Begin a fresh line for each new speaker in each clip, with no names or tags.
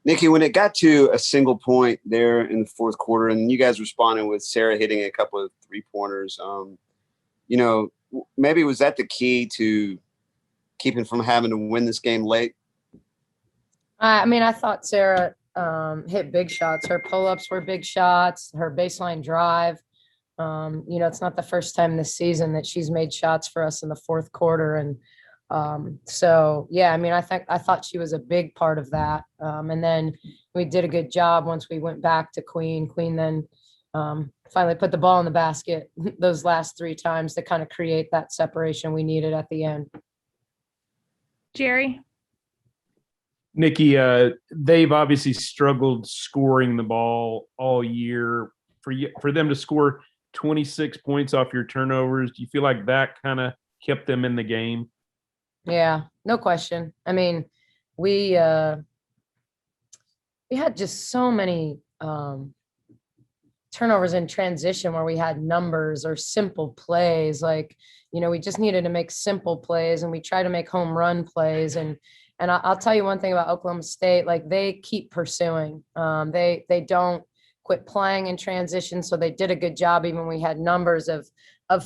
Nikki, when it got to a single point there in the fourth quarter, and you guys responded with Sarah hitting a couple of 3-pointers, maybe was that the key to keeping from having to win this game late?
I thought Sarah hit big shots. Her pull-ups were big shots. Her baseline drive. It's not the first time this season that she's made shots for us in the fourth quarter, and I thought she was a big part of that. And then we did a good job once we went back to Queen. Queen then finally put the ball in the basket those last 3 times to kind of create that separation we needed at the end.
Jerry?
Nikki, they've obviously struggled scoring the ball all year. For them to score 26 points off your turnovers, do you feel like that kind of kept them in the game?
Yeah, no question. I mean, we had just so many turnovers in transition where we had numbers or simple plays. Like, we just needed to make simple plays, and we try to make home run plays. And I'll tell you one thing about Oklahoma State, like they keep pursuing. They don't quit playing in transition. So they did a good job, even when we had numbers of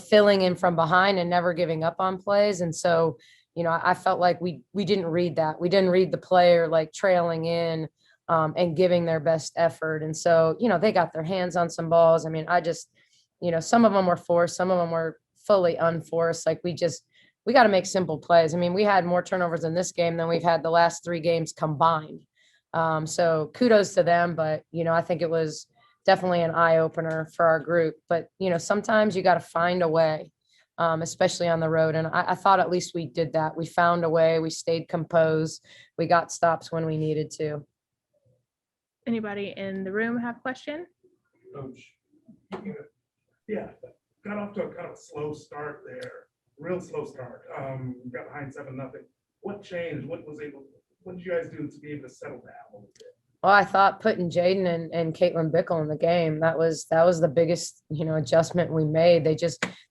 filling in from behind and never giving up on plays. And so, I felt like we didn't read that. We didn't read the player like trailing in and giving their best effort. And so, they got their hands on some balls. I mean, some of them were forced, some of them were fully unforced. Like we got to make simple plays. I mean, we had more turnovers in this game than we've had the last 3 games combined. So kudos to them, but, I think it was definitely an eye opener for our group. But, sometimes you got to find a way, especially on the road. And I thought at least we did that. We found a way. We stayed composed. We got stops when we needed to.
Anybody in the room have a question?
Coach, got off to a kind of slow start there. Real slow start. Got behind 7-0. What changed? What did you guys do to be able to settle down a little bit?
Well, I thought putting Jaden and Caitlin Bickle in the game, that was the biggest, adjustment we made. They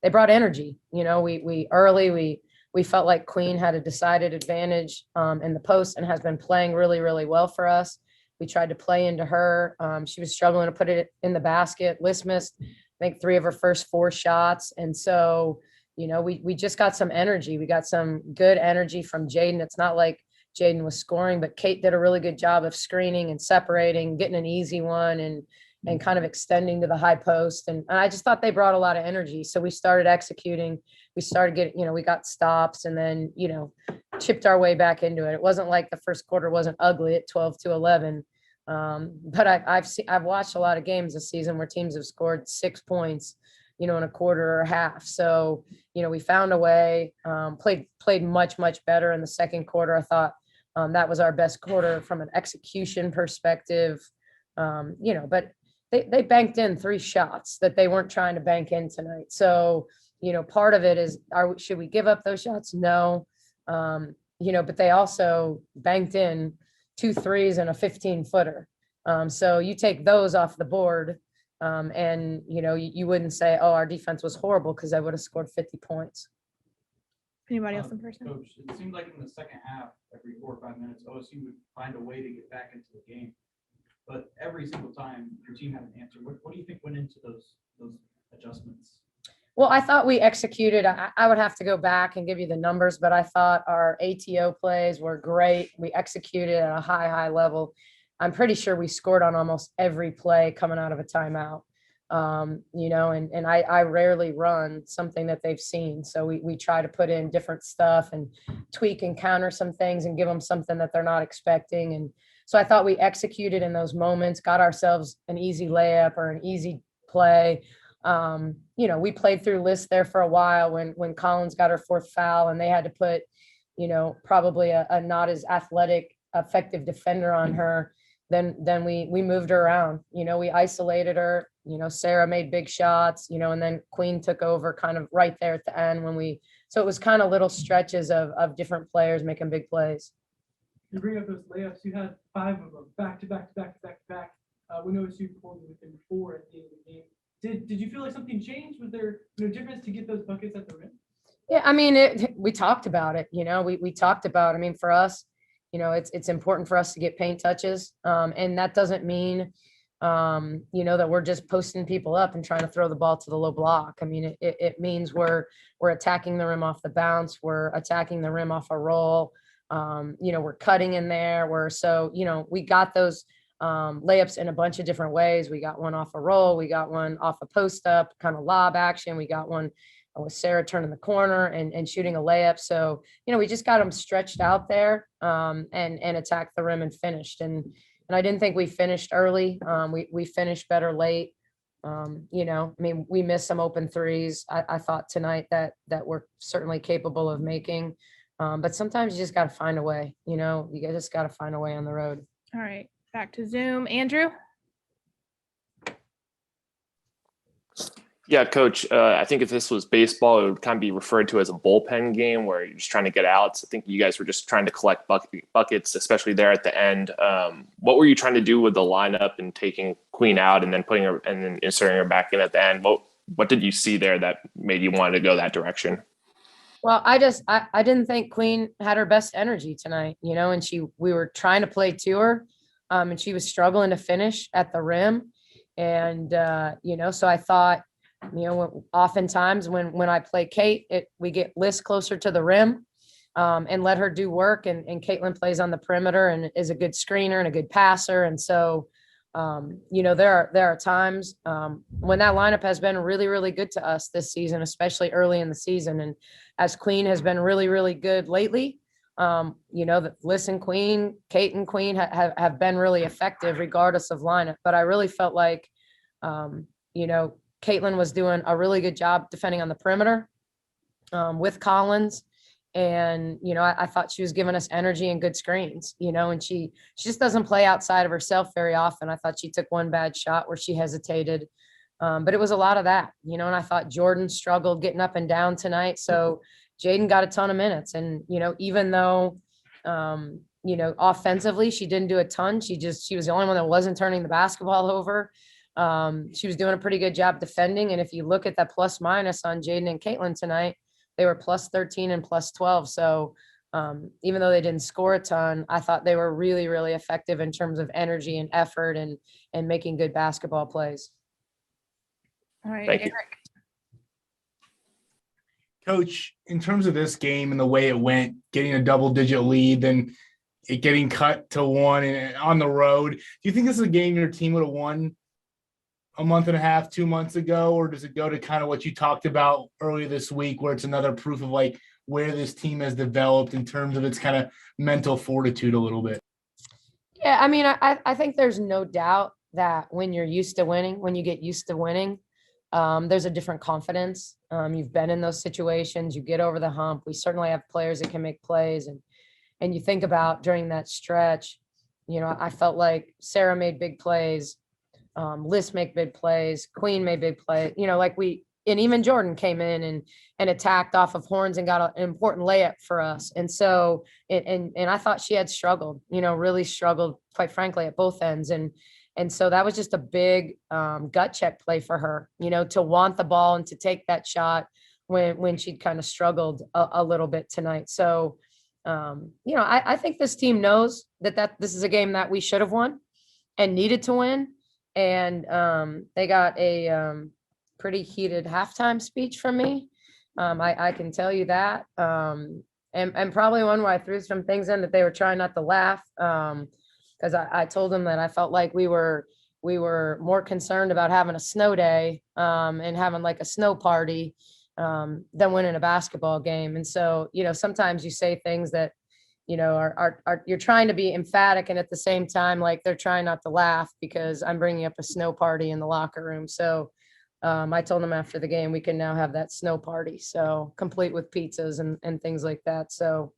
brought energy. We felt like Queen had a decided advantage in the post and has been playing really, really well for us. We tried to play into her. She was struggling to put it in the basket. Liz missed, I think, 3 of her first 4 shots. And so, we just got some energy. We got some good energy from Jaden. It's not like Jaden was scoring, but Kate did a really good job of screening and separating, getting an easy one and kind of extending to the high post. And I just thought they brought a lot of energy. So we started executing. We started getting, we got stops and then, chipped our way back into it. It wasn't like the first quarter wasn't ugly at 12-11. But I've watched a lot of games this season where teams have scored 6 points, in a quarter or a half. So, we found a way, played much, much better in the second quarter. I thought that was our best quarter from an execution perspective. But they banked in 3 shots that they weren't trying to bank in tonight. So, part of it is, should we give up those shots? No. But they also banked in 2 threes and a 15-footer. So you take those off the board, and you wouldn't say, oh, our defense was horrible, because I would have scored 50 points.
Anybody else in person?
Coach, it seemed like in the second half, every 4 or 5 minutes, OSU would find a way to get back into the game. But every single time, your team had an answer. What do you think went into those adjustments?
Well, I thought we executed. I would have to go back and give you the numbers, but I thought our ATO plays were great. We executed at a high level. I'm pretty sure we scored on almost every play coming out of a timeout. And I rarely run something that they've seen. So we try to put in different stuff and tweak and counter some things and give them something that they're not expecting. And so I thought we executed in those moments, got ourselves an easy layup or an easy play. We played through Liz there for a while when Collins got her 4th foul and they had to put, probably a not as athletic, effective defender on her. Then we moved her around, we isolated her, Sarah made big shots, and then Queen took over kind of right there at the end so it was kind of little stretches of different players making big plays.
You bring up those layups, you had 5 of them back to back. We noticed you pulled within 4 at the end of the game. Did you feel like something changed? Was there no difference to get those buckets at the rim?
Yeah, I mean, we talked about it, we talked about, for us, it's important for us to get paint touches. And that doesn't mean, that we're just posting people up and trying to throw the ball to the low block. I mean, it means we're attacking the rim off the bounce. We're attacking the rim off a roll. We're cutting in there. We got those layups in a bunch of different ways. We got one off a roll. We got one off a post up, kind of lob action. We got one with Sarah turning the corner and shooting a layup. So, we just got them stretched out there and attacked the rim and finished. And I didn't think we finished early. We finished better late. We missed some open threes. I thought tonight that we're certainly capable of making. But sometimes you just got to find a way, you just got to find a way on the road.
All right, back to Zoom. Andrew?
Yeah, Coach, I think if this was baseball, it would kind of be referred to as a bullpen game where you're just trying to get outs. I think you guys were just trying to collect buckets, especially there at the end. What were you trying to do with the lineup and taking Queen out and then putting her and then inserting her back in at the end? What did you see there that made you want to go that direction?
Well, I didn't think Queen had her best energy tonight, and we were trying to play to her, and she was struggling to finish at the rim. And, so I thought, oftentimes when I play Kate, we get Liz closer to the rim and let her do work. And Caitlin plays on the perimeter and is a good screener and a good passer. And so, there are times when that lineup has been really, really good to us this season, especially early in the season. And as Queen has been really, really good lately, that Liz and Queen, Kate and Queen have been really effective regardless of lineup. But I really felt like, Caitlin was doing a really good job defending on the perimeter with Collins. And, I thought she was giving us energy and good screens, and she just doesn't play outside of herself very often. I thought she took one bad shot where she hesitated. But it was a lot of that, and I thought Jordan struggled getting up and down tonight. So Jaden got a ton of minutes. And, even though, offensively, she didn't do a ton. She was the only one that wasn't turning the basketball over. She was doing a pretty good job defending. And if you look at that plus minus on Jaden and Caitlin tonight, they were plus 13 and plus 12. So even though they didn't score a ton, I thought they were really, really effective in terms of energy and effort and making good basketball plays.
All right,
Thank you.
Eric.
Coach, in terms of this game and the way it went, getting a double-digit lead, then it getting cut to one and on the road, do you think this is a game your team would have won a month and a half, 2 months ago, or does it go to kind of what you talked about earlier this week, where it's another proof of like where this team has developed in terms of its kind of mental fortitude a little bit?
Yeah, I mean, I think there's no doubt that when you're used to winning, when you get used to winning, there's a different confidence. You've been in those situations, you get over the hump. We certainly have players that can make plays, and you think about during that stretch, I felt like Sarah made big plays. Liz make big plays, Queen made big plays, and even Jordan came in and attacked off of horns and got an important layup for us. And so, and I thought she had struggled, really struggled, quite frankly, at both ends. And so that was just a big gut check play for her, to want the ball and to take that shot when she'd kind of struggled a little bit tonight. So, I think this team knows that this is a game that we should have won and needed to win. And they got a pretty heated halftime speech from me. I can tell you that. And probably one where I threw some things in that they were trying not to laugh. Because I told them that I felt like we were more concerned about having a snow day and having like a snow party than winning a basketball game. And so, sometimes you say things that are you're trying to be emphatic, and at the same time, like they're trying not to laugh because I'm bringing up a snow party in the locker room. So I told them after the game, we can now have that snow party. So complete with pizzas and things like that. So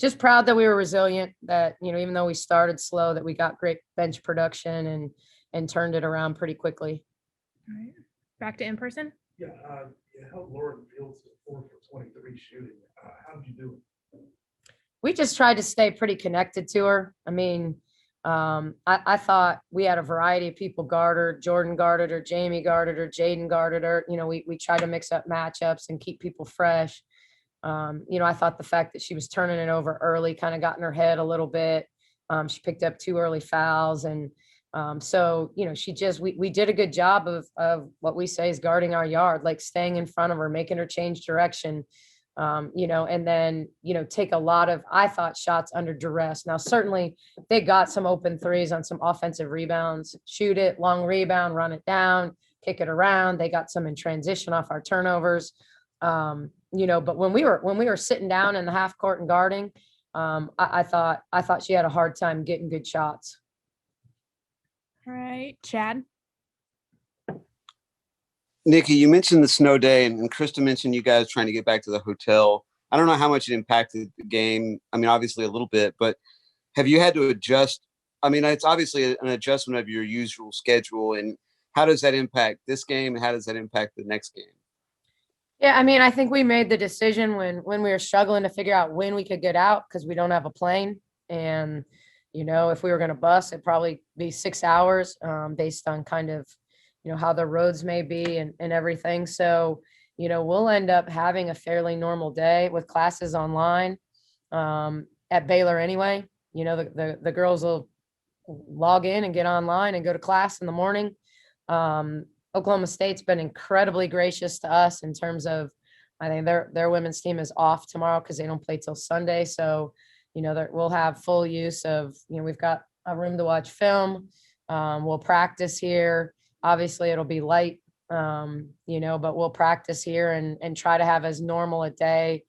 just proud that we were resilient, that, even though we started slow, that we got great bench production and turned it around pretty quickly.
All right, back to in person.
Yeah, you held Lauren Fields to 4 for 23 shooting. How did you do it?
We just tried to stay pretty connected to her. I mean, I thought we had a variety of people guard her. Jordan guarded her, Jamie guarded her, Jaden guarded her. We tried to mix up matchups and keep people fresh. I thought the fact that she was turning it over early kind of got in her head a little bit. She picked up 2 early fouls. And so, we did a good job of what we say is guarding our yard, like staying in front of her, making her change direction, and then, take a lot of, I thought, shots under duress. Now, certainly they got some open threes on some offensive rebounds, shoot it, long rebound, run it down, kick it around. They got some in transition off our turnovers. But when we were sitting down in the half court and guarding, I thought she had a hard time getting good shots.
All right, Chad.
Nikki, you mentioned the snow day, and Krista mentioned you guys trying to get back to the hotel. I don't know how much it impacted the game. I mean, obviously a little bit, but have you had to adjust? I mean, it's obviously an adjustment of your usual schedule. And how does that impact this game? And how does that impact the next game?
Yeah, I mean, I think we made the decision when we were struggling to figure out when we could get out because we don't have a plane. And, if we were going to bus, it'd probably be 6 hours based on kind of, how the roads may be and everything. So, we'll end up having a fairly normal day with classes online at Baylor anyway. The girls will log in and get online and go to class in the morning. Oklahoma State's been incredibly gracious to us in terms of, I think their women's team is off tomorrow because they don't play till Sunday. So, we'll have full use of, we've got a room to watch film. We'll practice here. Obviously it'll be light, but we'll practice here and try to have as normal a day.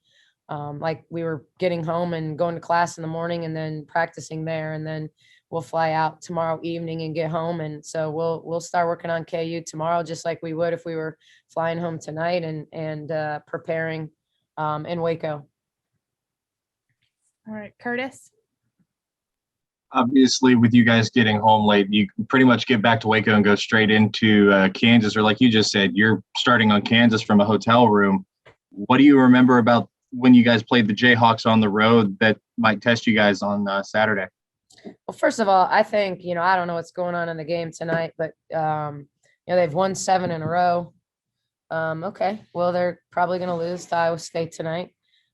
Like we were getting home and going to class in the morning and then practicing there. And then we'll fly out tomorrow evening and get home. And so we'll start working on KU tomorrow, just like we would if we were flying home tonight and preparing in Waco.
All right, Curtis.
Obviously, with you guys getting home late, you can pretty much get back to Waco and go straight into Kansas, or like you just said, you're starting on Kansas from a hotel room. What do you remember about when you guys played the Jayhawks on the road that might test you guys on Saturday?
Well, first of all, I think, I don't know what's going on in the game tonight, but, they've won 7 in a row. Okay, well, they're probably going to lose to Iowa State tonight.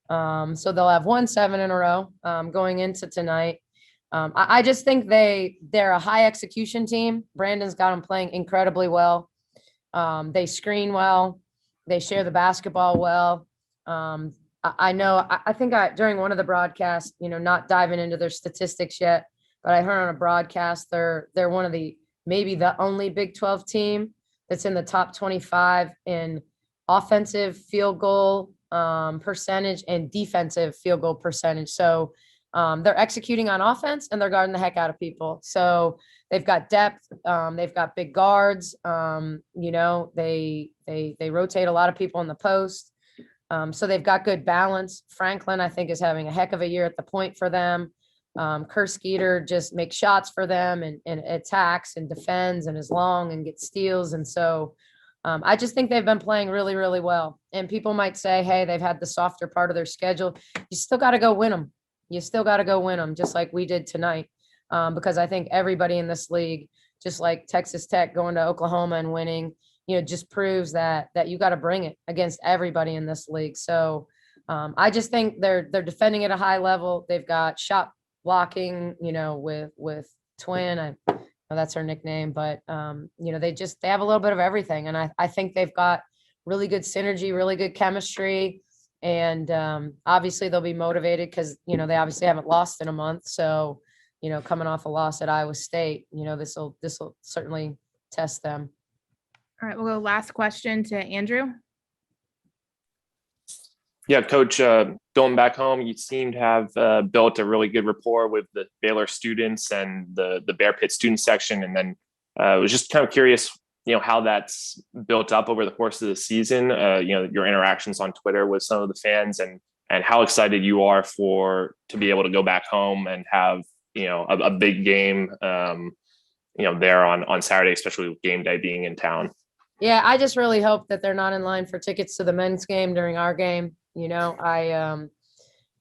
So they'll have won 7 in a row going into tonight. I just think they're a high execution team. Brandon's got them playing incredibly well. They screen well. They share the basketball well. I know, I think during one of the broadcasts, not diving into their statistics yet, but I heard on a broadcast, they're one of maybe the only Big 12 team that's in the top 25 in offensive field goal percentage and defensive field goal percentage. So they're executing on offense and they're guarding the heck out of people. So they've got depth. They've got big guards. They rotate a lot of people in the post. So they've got good balance. Franklin, I think, is having a heck of a year at the point for them. Kerskeeter just makes shots for them and attacks and defends and is long and gets steals. And so I just think they've been playing really, really well. And people might say, hey, they've had the softer part of their schedule. You still got to go win them. You still got to go win them, just like we did tonight. Because I think everybody in this league, just like Texas Tech going to Oklahoma and winning, just proves that you got to bring it against everybody in this league. So I just think they're defending at a high level. They've got shot blocking, with Twin. I know that's her nickname, but they have a little bit of everything. And I think they've got really good synergy, really good chemistry. And obviously they'll be motivated because, they obviously haven't lost in a month. So, coming off a loss at Iowa State, this will certainly test them.
All right, we'll go last question to Andrew.
Yeah, Coach, going back home, you seem to have built a really good rapport with the Baylor students and the Bear Pit student section. And then I was just kind of curious, how that's built up over the course of the season, your interactions on Twitter with some of the fans and how excited you are to be able to go back home and have, a big game, there on Saturday, especially with game day being in town.
Yeah, I just really hope that they're not in line for tickets to the men's game during our game. What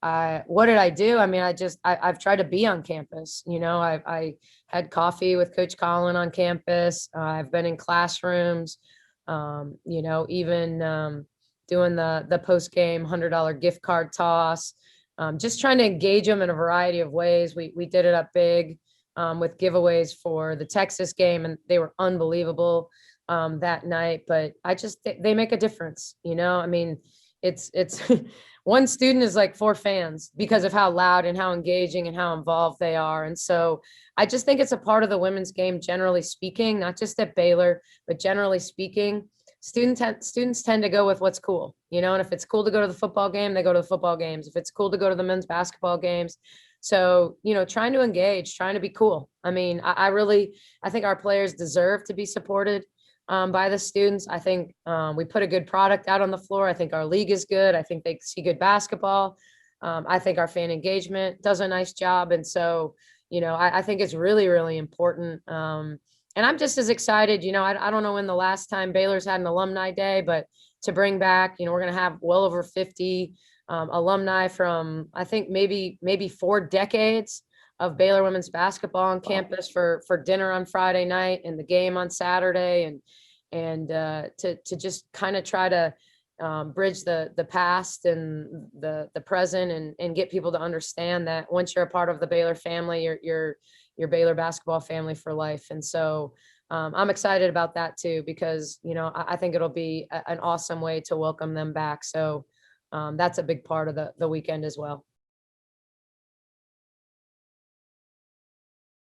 did I do? I mean, I've tried to be on campus. I had coffee with Coach Collin on campus. I've been in classrooms. Even doing the post-game $100 gift card toss, just trying to engage them in a variety of ways. We did it up big with giveaways for the Texas game, and they were unbelievable that night. But they make a difference, you know. I mean, it's one student is like 4 fans because of how loud and how engaging and how involved they are. And so I just think it's a part of the women's game, generally speaking, not just at Baylor, but generally speaking. Students tend to go with what's cool, you know, and if it's cool to go to the football game, they go to the football games. If it's cool to go to the men's basketball games. So, you know, trying to engage, trying to be cool. I mean, I think our players deserve to be supported by the students. I think we put a good product out on the floor. I think our league is good. I think they see good basketball. I think our fan engagement does a nice job. And so, you know, I think it's really, really important. And I'm just as excited, you know, I don't know when the last time Baylor's had an alumni day, but to bring back, you know, we're going to have well over 50 alumni from, I think maybe 4 decades of Baylor women's basketball on campus for dinner on Friday night and the game on Saturday, and to just kind of try to bridge the past and the present, and get people to understand that once you're a part of the Baylor family, you're Baylor basketball family for life. And so I'm excited about that too, because, you know, I think it'll be an awesome way to welcome them back. So that's a big part of the weekend as well.